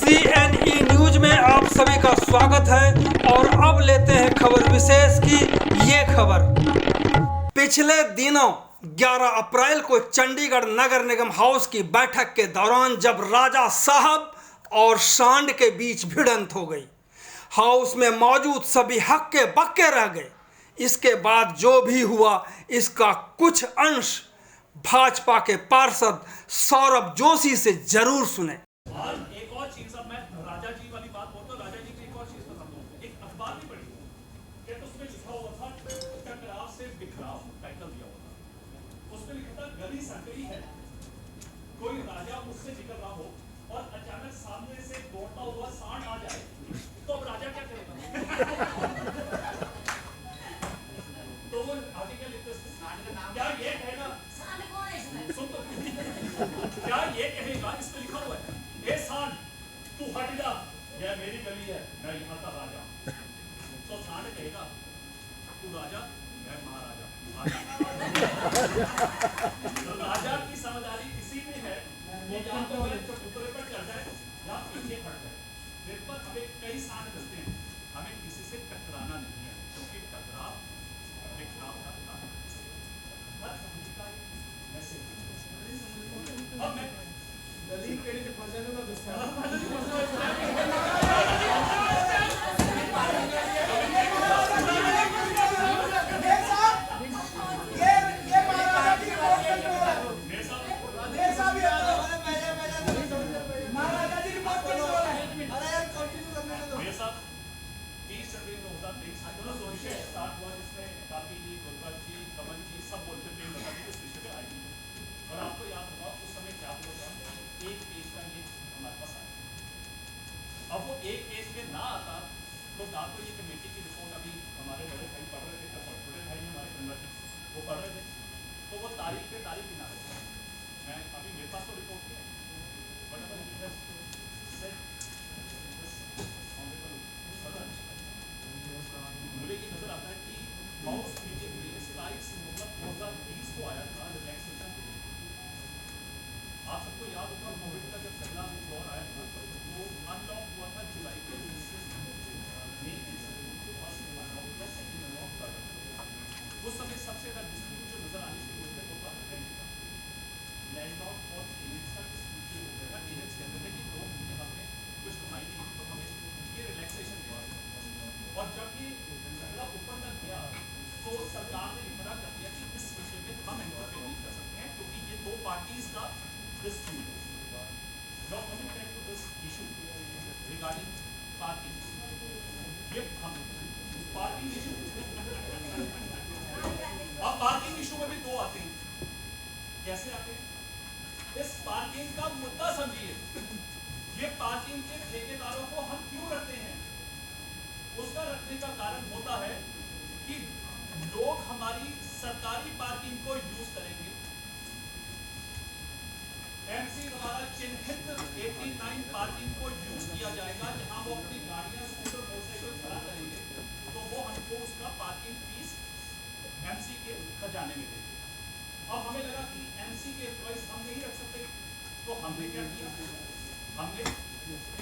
CNE news में आप सभी का स्वागत है और अब लेते हैं खबर विशेष की ये खबर। पिछले दिनों 11 अप्रैल को चंडीगढ़ नगर निगम हाउस की बैठक के दौरान जब राजा साहब और सांड के बीच भिड़ंत हो गई, हाउस में मौजूद सभी हक्के बक्के रह गए। इसके बाद जो भी हुआ इसका कुछ अंश भाजपा के पार्षद सौरभ जोशी से जरूर सुने। और एक और चीज, अब मैं राजा जी वाली बात बोलता हूँ, राजा जी की एक और चीज बता दूं। एक अखबार भी पढ़ी कि तो उसमें लिखा हुआ था टकराव से बिखराव, टाइटल दिया हुआ था। उसमें लिखा था गली संकरी है, कोई राजा उससे निकल रहा हो और अचानक सामने से दौड़ता हुआ सांड आ जाए तो अब राजा क्या करेगा? तो वो आगे क्या लिखते हैं, क्या ये कहेगा, सुन तो, क्या ये कहेगा, इसमें लिखा हुआ है ए सांड तू हट जा, यह मेरी गली है, मैं यहाँ का राजा। तो सांड कहेगा तू राजा, मैं महाराजा। तो राजा की समझदारी इसी में है, वो या तो मैं चबूतरे पर चढ़ जाए या पीछे हट जाए। मेरे पर हमें कई सांड मिलते हैं, हमें किसी से टकराना नहीं है, क्योंकि टकराव बिखराव का कारण हर समझ का मैसेज। अब मैं दलील केड़ी के फंसने का अब वो एक केस में ना आता तो ना तो ये कमेटी की रिपोर्ट अभी हमारे बड़े भाई पढ़ रहे थे, छोटे भाई हमारे कन्वर्टेड वो पढ़ रहे थे, तो वो तारीख पे तारीख गिना रहे थे। मैं अभी मेरे पास तो रिपोर्ट है, मुझे ये नजर आता है कि हाउस मीटिंग में 27 मतलब 2020 को आया था रिलैक्सेशन। आप सबको याद होगा कोविड का जब पहला दौर आया था तो अनलॉक हुआ था जुलाई के उस समय सबसे ज्यादा डिस्प्यूट जो नजर आने शुरू हुए वो था लैंडलॉर्ड और टेनेंट्स का डिस्प्यूट शुरू हो गया था। टेनेंट्स कहते थे कि लोग यहाँ पे कुछ कमाई नहीं तो हमें ये रिलैक्सेशन दिया, और जब ये झगड़ा ऊपर तक गया तो सरकार ने मना कर दिया कि इस विषय में हम इंटरफेयर नहीं कर सकते हैं क्योंकि ये दो पार्टीज का डिस्प्यूट है। Now coming back to this issue regarding parking, ये हम पार्किंग इशू, अब पार्किंग इशू में भी दो आते हैं। कैसे आते हैं? इस पार्किंग का मुद्दा समझिए, ये पार्किंग के ठेकेदारों को हम क्यों रखते हैं? उसका रखने का कारण होता है कि लोग हमारी सरकारी पार्किंग को यूज करेंगे। एमसी द्वारा चिन्हित 89 पार्किंग को यूज किया जाएगा जहां वो अपनी गाड़ियां स्कूटर मोटरसाइकिल खड़ा करेंगे, तो वो हमको उसका पार्किंग फीस एमसी के खजाने में देंगे। अब हमें लगा कि एमसी के एम्प्लॉइज हम नहीं रख सकते, तो हमने क्या किया, हमने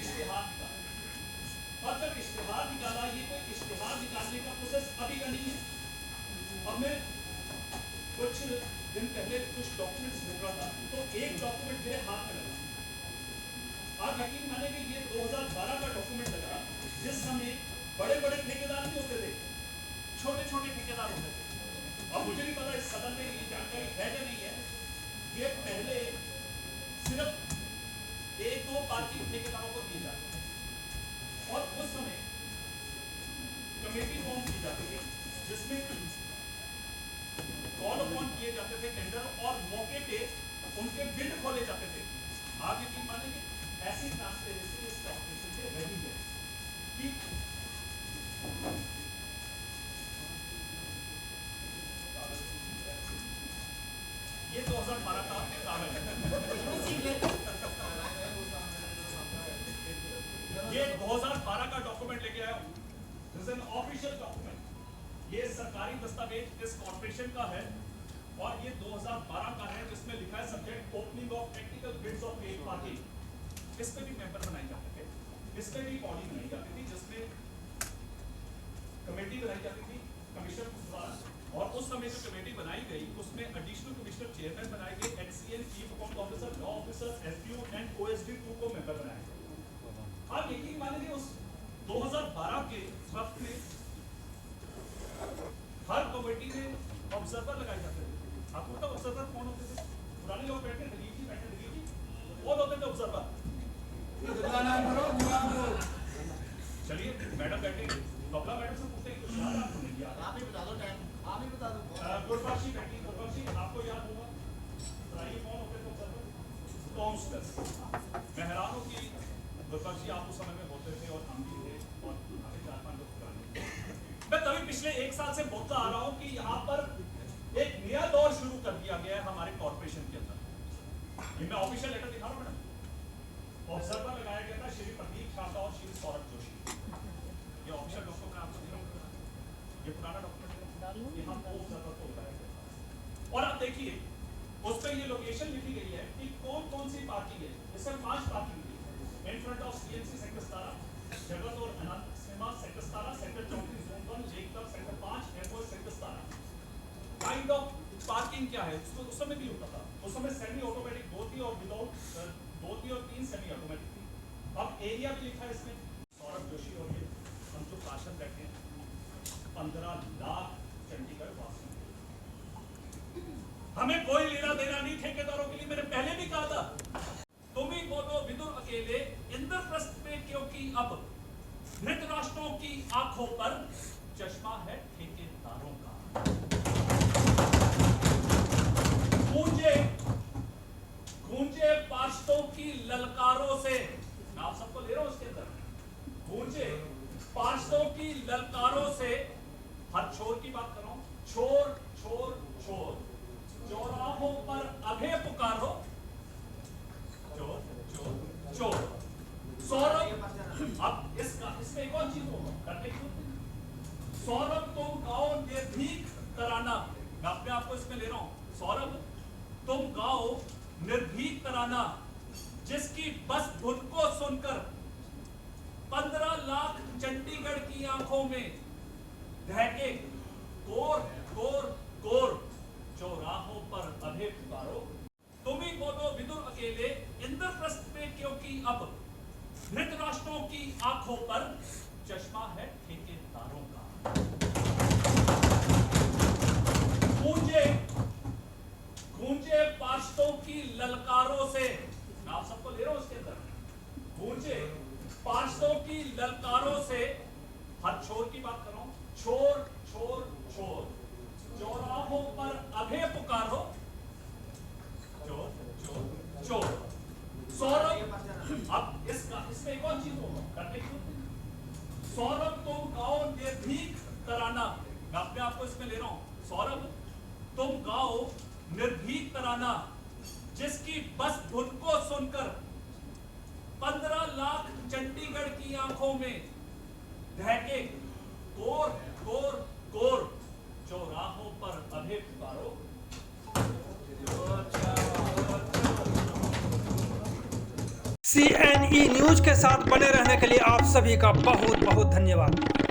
इश्तेहार निकाला। और जब इश्तेहार निकाला, ये कोई इश्तेहार निकालने का प्रोसेस अभी का नहीं है। अब मैं कुछ दिन पहले कुछ डॉक्यूमेंट्स देख रहा था, तो एक डॉक्यूमेंट मेरे हाथ में लगा। आप यकीन मानेंगे ये 2012 का डॉक्यूमेंट लगा, जिस समय बड़े बड़े ठेकेदार नहीं होते थे, छोटे छोटे ठेकेदार होते थे। अब मुझे नहीं पता इस सदन में ये जानकारी है या नहीं है, ये पहले सिर्फ 1-2 पार्किंग ठेकेदारों को दी जाती थी और उस समय कमेटी फॉर्म की जाती थी जिसमें कॉल अपॉन किए जाते थे टेंडर और मौके पे उनके बिड खोले जाते थे। आप यकीन मानेंगे ऐसी ट्रांसपेरेंसी इस कॉर्पोरेशन से रही है कि ये 2012 का कागज है, ये 2012 का डॉक्यूमेंट लेके आया हूं, this is an official document. ये सरकारी दस्तावेज इस कॉर्पोरेशन का है और ये 2012 का है, जिसमें लिखा है subject opening of technical bids of paid parking. इस पे भी मेंबर बनाए जाते थे। इसमें भी बॉडी बनाई जाती थी जिसमें कमेटी बनाई जाती थी कमिश्नर द्वारा, और उस समय जो कमेटी बनाई गई उसमें एडिशनल कमिश्नर चेयरमैन बनाए गए, HCN chief account officer, law officer, SPO and OSD 2 को मेंबर बनाए गए। आप यकीन मानिए उस 2012 के वक्त में हर कमेटी में ऑब्जर्वर लगाए जाते थे। आपको पता ऑब्जर्वर कौन होते थे? पुराने लोग बैठे दलील जी कौन होते थे ऑब्जर्वर? चलिए मैडम बैठेंगे, कपला मैडम से पूछते हैं कुछ याद आपको नहीं याद? आप ही बता दो टाइम, आप ही बता दो। गुरबख्शी बैठी, गुरबख्शी आपको याद होगा, बताइए कौन होते थे ऑब्जर्वर? काउंसलर्स। मैं हैरान हूँ कि गुरबख्शी आप उस समय में होते थे और हम भी थे और आगे 4-5 लोग पुराने। मैं तभी पिछले 1 साल से बोलता आ रहा हूँ कि यहाँ पर एक नया दौर शुरू कर दिया गया है हमारे कॉर्पोरेशन के अंदर। ये मैं ऑफिशियल लेटर दिखा रहा हूँ मैडम। ऑब्जर्वर लगाया गया था श्री प्रदीप शाह और श्री सौरभ जोशी। ये ऑफिशियल डॉक्यूमेंट आपको दे रहा हूँ, ये पुराना डॉक्यूमेंट है, ये हम ऑब्जर्वर को लगाया गया था। और आप देखिए उस पर ये लोकेशन लिखी गई है कि कौन कौन सी पार्टी है। इसमें 5 पार्टी है। In front of CMC sector 17, Jagat और Anant cinema sector 17, sector 34 zone 1, lake club sector 5, airport sector 17। Kind of parking क्या है उसको उस समय भी होता था। उस समय सेमी ऑटोमेटिक 2 थी और विदाउट 2 थी और 3 सेमी ऑटोमेटिक थी। अब एरिया भी लिखा है इसमें। सौरभ जोशी और ये हम जो पार्षद बैठे हैं 15 लाख चंडीगढ़ वासियों। हमें कोई लेना देना नहीं ठेकेदारों के लिए। मैंने पहले भी कहा था तुम ही बोलो विदुर अकेले इंद्रप्रस्थ में, क्योंकि अब धृतराष्ट्रों की आंखों पर चश्मा है ठेकेदारों का। गूंजे पार्षदों की ललकारों से, मैं आप सबको ले रहा हूं उसके अंदर, गूंजे पार्षदों की ललकारों से, हर छोर की बात कर रहा हूं, छोर छोर छोर, चौराहों पर अभय पुकारो, चोर चोर चोर। सौरभ, अब इसमें एक और चीज होगा करने की, सौरभ तुम गाओ निर्भीक तराना, मैं अपने आप को इसमें ले रहा हूं, सौरभ तुम गाओ निर्भीक तराना, जिसकी बस धुन को सुनकर 15 लाख चंडीगढ़ की आंखों में दहके कोर कोर कोर, चौराहों पर अभय पुकारो। तुम ही बोलो विदुर अकेले इंद्रप्रस्थ में, क्योंकि अब धृतराष्ट्रों की आंखों पर चश्मा है ठेकेदारों का। गूंजे पार्षदों की ललकारों से, मैं आप सबको ले रहा हूं उसके अंदर, गूंजे पार्षदों की ललकारों से, हर छोर की बात कर रहा हूं, छोर छोर छोर, चौराहों पर अभय पुकारो, चोर चोर चोर। सौरभ, अब इसमें एक और चीज होगा करने की, सौरभ तुम गाओ निर्भीक तराना, मैं अपने आप को इसमें ले रहा हूं, सौरभ तुम गाओ निर्भीक तराना, जिसकी बस धुन को सुनकर 15 लाख चंडीगढ़ की आंखों में दहके कोर कोर कोर, चौराहों पर अभय पुकारो। CNE न्यूज के साथ बने रहने के लिए आप सभी का बहुत बहुत धन्यवाद।